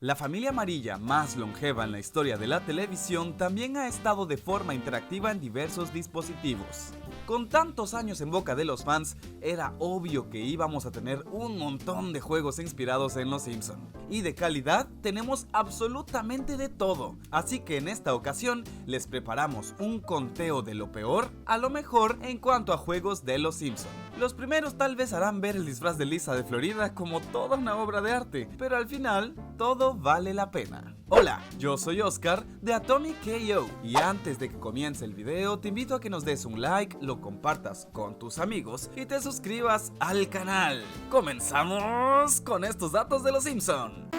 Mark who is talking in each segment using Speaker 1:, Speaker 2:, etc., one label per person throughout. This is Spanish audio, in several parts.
Speaker 1: La familia amarilla más longeva en la historia de la televisión también ha estado de forma interactiva en diversos dispositivos. Con tantos años en boca de los fans, era obvio que íbamos a tener un montón de juegos inspirados en Los Simpson. Y de calidad tenemos absolutamente de todo, así que en esta ocasión les preparamos un conteo de lo peor a lo mejor en cuanto a juegos de Los Simpson. Los primeros tal vez harán ver el disfraz de Lisa de Florida como toda una obra de arte, pero al final todo vale la pena. Hola, yo soy Oscar de Atomic KO y antes de que comience el video te invito a que nos des un like, lo compartas con tus amigos y te suscribas al canal. ¡Comenzamos con estos datos de Los Simpson!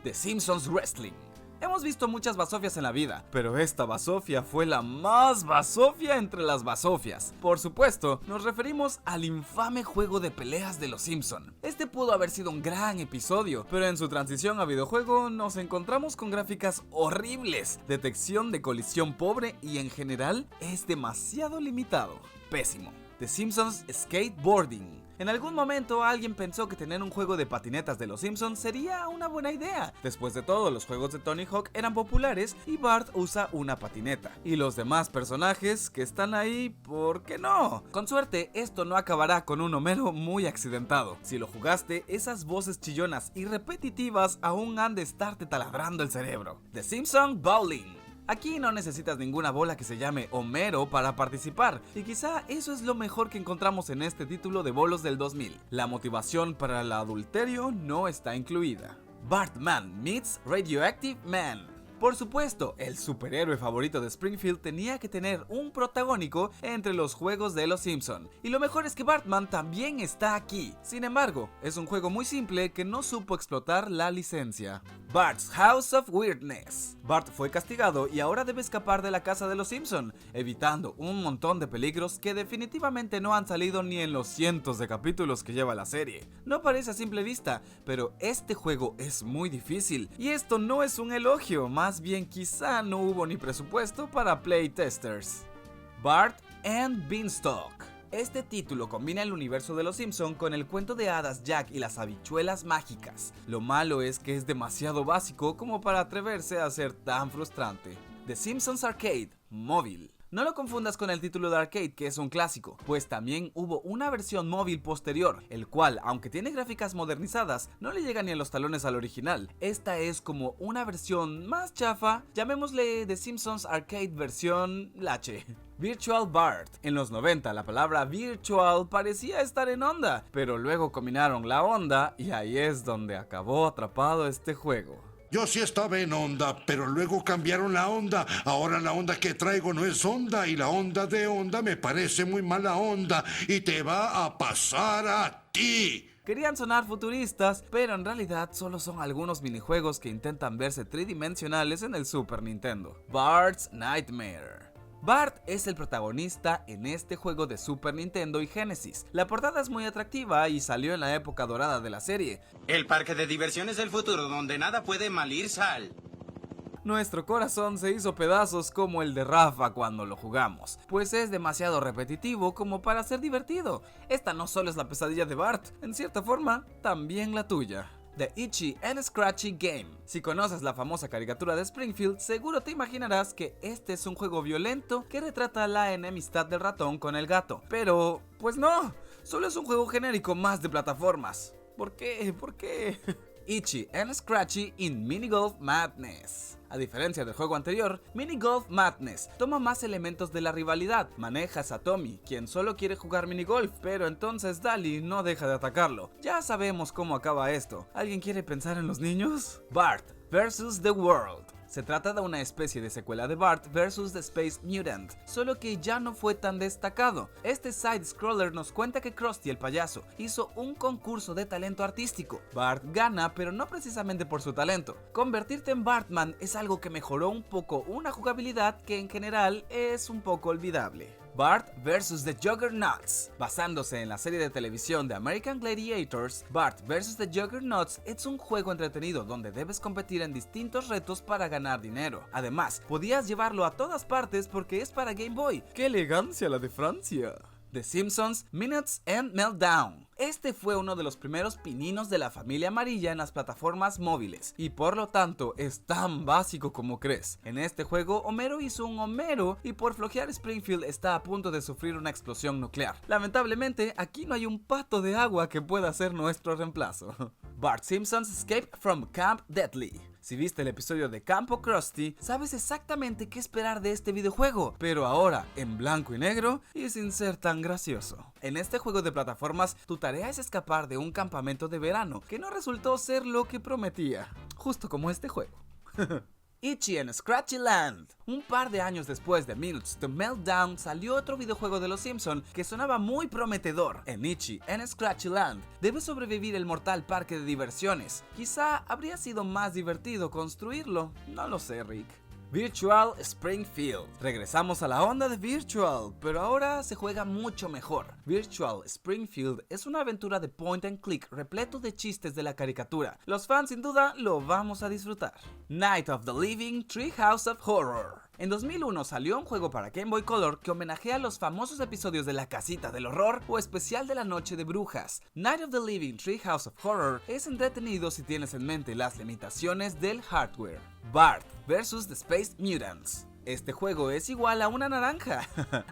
Speaker 1: The Simpsons Wrestling. Hemos visto muchas basofias en la vida, pero esta basofia fue la más basofia entre las basofias. Por supuesto, nos referimos al infame juego de peleas de Los Simpson. Este pudo haber sido un gran episodio, pero en su transición a videojuego nos encontramos con gráficas horribles, detección de colisión pobre y en general es demasiado limitado. Pésimo. The Simpsons Skateboarding. En algún momento alguien pensó que tener un juego de patinetas de Los Simpsons sería una buena idea. Después de todo, los juegos de Tony Hawk eran populares y Bart usa una patineta. Y los demás personajes que están ahí, ¿por qué no? Con suerte, esto no acabará con un Homero muy accidentado. Si lo jugaste, esas voces chillonas y repetitivas aún han de estarte taladrando el cerebro. The Simpsons Bowling. Aquí no necesitas ninguna bola que se llame Homero para participar, y quizá eso es lo mejor que encontramos en este título de bolos del 2000. La motivación para el adulterio no está incluida. Bartman meets Radioactive Man. Por supuesto, el superhéroe favorito de Springfield tenía que tener un protagónico entre los juegos de Los Simpson. Y lo mejor es que Bartman también está aquí. Sin embargo, es un juego muy simple que no supo explotar la licencia. Bart's House of Weirdness. Bart fue castigado y ahora debe escapar de la casa de Los Simpson, evitando un montón de peligros que definitivamente no han salido ni en los cientos de capítulos que lleva la serie. No parece a simple vista, pero este juego es muy difícil. Y esto no es un elogio, más bien quizá no hubo ni presupuesto para playtesters. Bart and Beanstalk. Este título combina el universo de Los Simpson con el cuento de hadas Jack y las habichuelas mágicas. Lo malo es que es demasiado básico como para atreverse a ser tan frustrante. The Simpsons Arcade móvil. No lo confundas con el título de arcade, que es un clásico, pues también hubo una versión móvil posterior, el cual, aunque tiene gráficas modernizadas, no le llega ni a los talones al original. Esta es como una versión más chafa, llamémosle The Simpsons Arcade versión lache. Virtual Bart. En los 90 la palabra virtual parecía estar en onda, pero luego combinaron la onda y ahí es donde acabó atrapado este juego.
Speaker 2: Yo sí estaba en onda, pero luego cambiaron la onda. Ahora la onda que traigo no es onda y la onda de onda me parece muy mala onda y te va a pasar a ti.
Speaker 1: Querían sonar futuristas, pero en realidad solo son algunos minijuegos que intentan verse tridimensionales en el Super Nintendo. Bart's Nightmare. Bart es el protagonista en este juego de Super Nintendo y Genesis. La portada es muy atractiva y salió en la época dorada de la serie.
Speaker 3: El parque de diversiones del futuro donde nada puede mal ir sal.
Speaker 1: Nuestro corazón se hizo pedazos como el de Rafa cuando lo jugamos, pues es demasiado repetitivo como para ser divertido. Esta no solo es la pesadilla de Bart, en cierta forma, también la tuya. The Itchy and Scratchy Game. Si conoces la famosa caricatura de Springfield, seguro te imaginarás que este es un juego violento que retrata la enemistad del ratón con el gato. Pero, pues no, solo es un juego genérico más de plataformas. ¿Por qué? ¿Por qué? Itchy and Scratchy in Mini Golf Madness. A diferencia del juego anterior, Mini Golf Madness toma más elementos de la rivalidad. Manejas a Tommy, quien solo quiere jugar minigolf, pero entonces Daly no deja de atacarlo. Ya sabemos cómo acaba esto. ¿Alguien quiere pensar en los niños? Bart vs. The World. Se trata de una especie de secuela de Bart vs. The Space Mutant, solo que ya no fue tan destacado. Este side-scroller nos cuenta que Krusty el payaso hizo un concurso de talento artístico. Bart gana, pero no precisamente por su talento. Convertirte en Bartman es algo que mejoró un poco una jugabilidad que en general es un poco olvidable. Bart vs. The Juggernauts. Basándose en la serie de televisión de American Gladiators, Bart vs. The Juggernauts es un juego entretenido donde debes competir en distintos retos para ganar ganar dinero. Además, podías llevarlo a todas partes porque es para Game Boy. ¡Qué elegancia la de Francia! The Simpsons Minutes and Meltdown. Este fue uno de los primeros pininos de la familia amarilla en las plataformas móviles y por lo tanto es tan básico como crees. En este juego Homero hizo un Homero y por flojear Springfield está a punto de sufrir una explosión nuclear. Lamentablemente aquí no hay un pato de agua que pueda ser nuestro reemplazo. Bart Simpson's Escape from Camp Deadly. Si viste el episodio de Campo Krusty, sabes exactamente qué esperar de este videojuego, pero ahora en blanco y negro y sin ser tan gracioso. En este juego de plataformas, tu tarea es escapar de un campamento de verano que no resultó ser lo que prometía, justo como este juego. Itchy and Scratchy Land. Un par de años después de Minutes to Meltdown salió otro videojuego de los Simpson que sonaba muy prometedor. En Itchy and Scratchy Land debes sobrevivir el mortal parque de diversiones. Quizá habría sido más divertido construirlo, no lo sé, Rick. Virtual Springfield. Regresamos a la onda de Virtual, pero ahora se juega mucho mejor. Virtual Springfield es una aventura de point and click repleto de chistes de la caricatura. Los fans sin duda lo vamos a disfrutar. Night of the Living Treehouse of Horror. En 2001 salió un juego para Game Boy Color que homenajea los famosos episodios de La Casita del Horror o Especial de la Noche de Brujas. Night of the Living Treehouse of Horror es entretenido si tienes en mente las limitaciones del hardware. Bart vs. The Space Mutants. Este juego es igual a una naranja.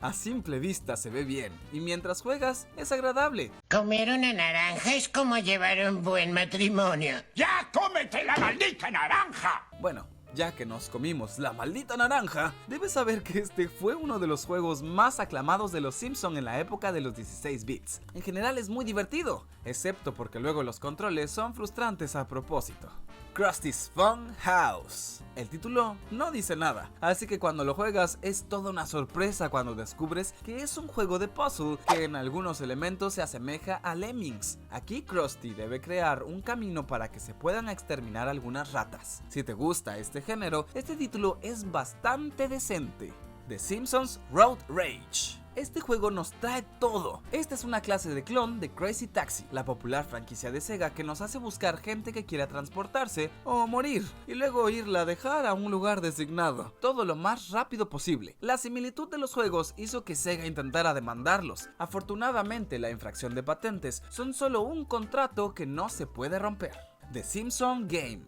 Speaker 1: A simple vista se ve bien y mientras juegas es agradable.
Speaker 4: Comer una naranja es como llevar un buen matrimonio.
Speaker 5: ¡Ya cómete la maldita naranja!
Speaker 1: Bueno, ya que nos comimos la maldita naranja, debes saber que este fue uno de los juegos más aclamados de los Simpson en la época de los 16 bits. En general es muy divertido, excepto porque luego los controles son frustrantes a propósito. Krusty's Fun House. El título no dice nada, así que cuando lo juegas es toda una sorpresa cuando descubres que es un juego de puzzle que en algunos elementos se asemeja a Lemmings. Aquí Krusty debe crear un camino para que se puedan exterminar algunas ratas. Si te gusta este género, este título es bastante decente. The Simpsons Road Rage. Este juego nos trae todo. Esta es una clase de clon de Crazy Taxi, la popular franquicia de Sega que nos hace buscar gente que quiera transportarse o morir y luego irla a dejar a un lugar designado, todo lo más rápido posible. La similitud de los juegos hizo que Sega intentara demandarlos. Afortunadamente, la infracción de patentes son solo un contrato que no se puede romper. The Simpson Game.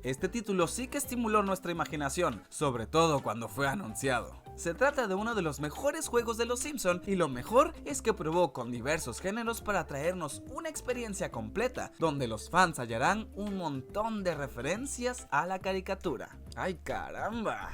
Speaker 1: Este título sí que estimuló nuestra imaginación, sobre todo cuando fue anunciado. Se trata de uno de los mejores juegos de los Simpson y lo mejor es que probó con diversos géneros para traernos una experiencia completa, donde los fans hallarán un montón de referencias a la caricatura. ¡Ay, caramba!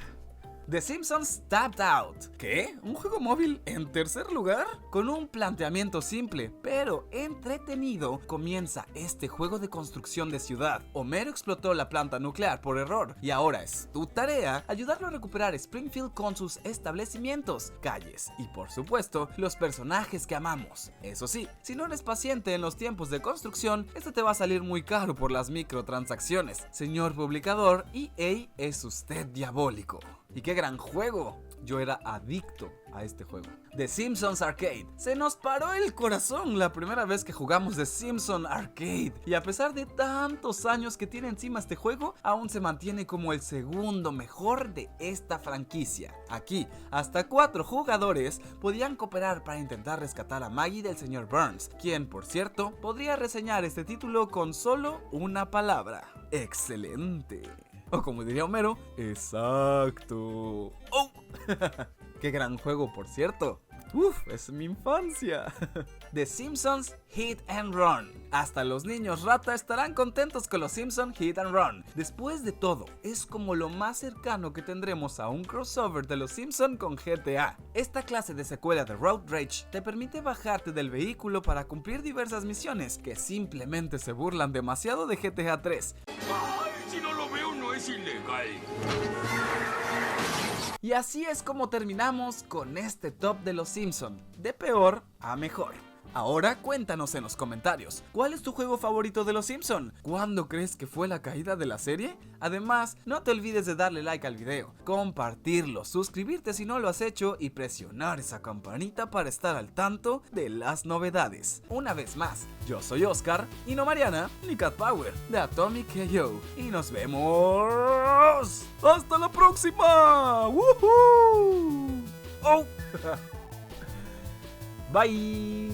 Speaker 1: The Simpsons Tapped Out. ¿Qué? ¿Un juego móvil en tercer lugar? Con un planteamiento simple, pero entretenido, comienza este juego de construcción de ciudad. Homero explotó la planta nuclear por error y ahora es tu tarea ayudarlo a recuperar Springfield con sus establecimientos, calles y por supuesto los personajes que amamos. Eso sí, si no eres paciente en los tiempos de construcción, esto te va a salir muy caro por las microtransacciones. Señor publicador, EA es usted diabólico. ¡Y qué gran juego! Yo era adicto a este juego. The Simpsons Arcade. Se nos paró el corazón la primera vez que jugamos The Simpsons Arcade. Y a pesar de tantos años que tiene encima este juego, aún se mantiene como el segundo mejor de esta franquicia. Aquí, hasta 4 jugadores podían cooperar para intentar rescatar a Maggie del Sr. Burns, quien, por cierto, podría reseñar este título con solo una palabra: excelente. O como diría Homero, exacto. ¡Oh! ¡Qué gran juego, por cierto! ¡Uf! ¡Es mi infancia! The Simpsons Hit and Run. Hasta los niños rata estarán contentos con los Simpsons Hit and Run. Después de todo, es como lo más cercano que tendremos a un crossover de los Simpsons con GTA. Esta clase de secuela de Road Rage te permite bajarte del vehículo para cumplir diversas misiones que simplemente se burlan demasiado de GTA 3.
Speaker 5: ¡Ay, si no lo veo no es ilegal!
Speaker 1: Y así es como terminamos con este top de los Simpson, de peor a mejor. Ahora cuéntanos en los comentarios, ¿cuál es tu juego favorito de Los Simpson? ¿Cuándo crees que fue la caída de la serie? Además, no te olvides de darle like al video, compartirlo, suscribirte si no lo has hecho y presionar esa campanita para estar al tanto de las novedades. Una vez más, yo soy Oscar y no Mariana ni Cat Power de Atomic KO y nos vemos hasta la próxima. ¡Woohoo! ¡Oh! Bye.